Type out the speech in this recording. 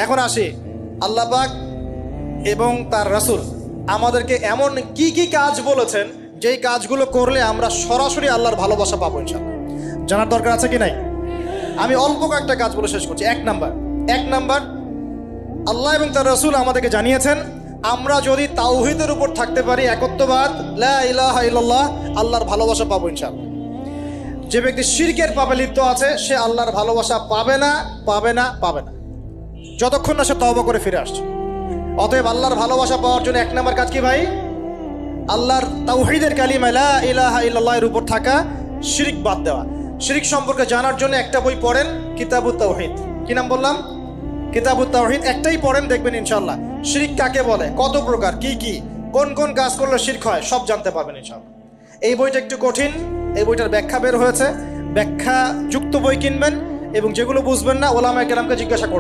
এখন আসি, আল্লাহ পাক এবং তার রাসূল আমাদেরকে এমন কি কি কাজ বলেছেন যেই কাজগুলো করলে আমরা সরাসরি আল্লাহর ভালোবাসা পাবো ইনশাআল্লাহ। জানার দরকার আছে কি নাই? আমি অল্প কয়েকটা কাজ বলে শেষ করছি। এক নাম্বার, আল্লাহ এবং তার রাসূল আমাদেরকে জানিয়েছেন আমরা যদি তাওহীদের উপর থাকতে পারি, একত্ববাদ, লা ইলাহা ইল্লাল্লাহ, আল্লাহর ভালোবাসা পাবো ইনশাআল্লাহ। যে ব্যক্তি শিরকের পাপে লিপ্ত আছে সে আল্লাহর ভালোবাসা পাবে না, যতক্ষণ না সে তওবা করে ফিরে আসছে। অতএব আল্লাহর ভালোবাসা পাওয়ার জন্য এক নাম্বার কাজ কি ভাই? আল্লাহর তাওহীদের কালিমা লা ইলাহা ইল্লাল্লাহ এর উপর থাকা, শিরক বাদ দেওয়া। শিরক সম্পর্কে জানার জন্য একটা বই পড়েন, কিতাবুত তাওহীদ। কি নাম বললাম? কিতাবুত তাওহীদ। একটাই পড়েন, দেখবেন ইনশাআল্লাহ শিরক কাকে বলে, কত প্রকার, কি কোন কোন কাজ করলে শিরক হয় সব জানতে পারবেন ইনশাআল্লাহ। এই বইটা একটু কঠিন, এই বইটার ব্যাখ্যা বের হয়েছে, ব্যাখ্যা যুক্ত বই কিনবেন এবং যেগুলো বুঝবেন না ওলামায়ে কেরামকে জিজ্ঞাসা করবেন।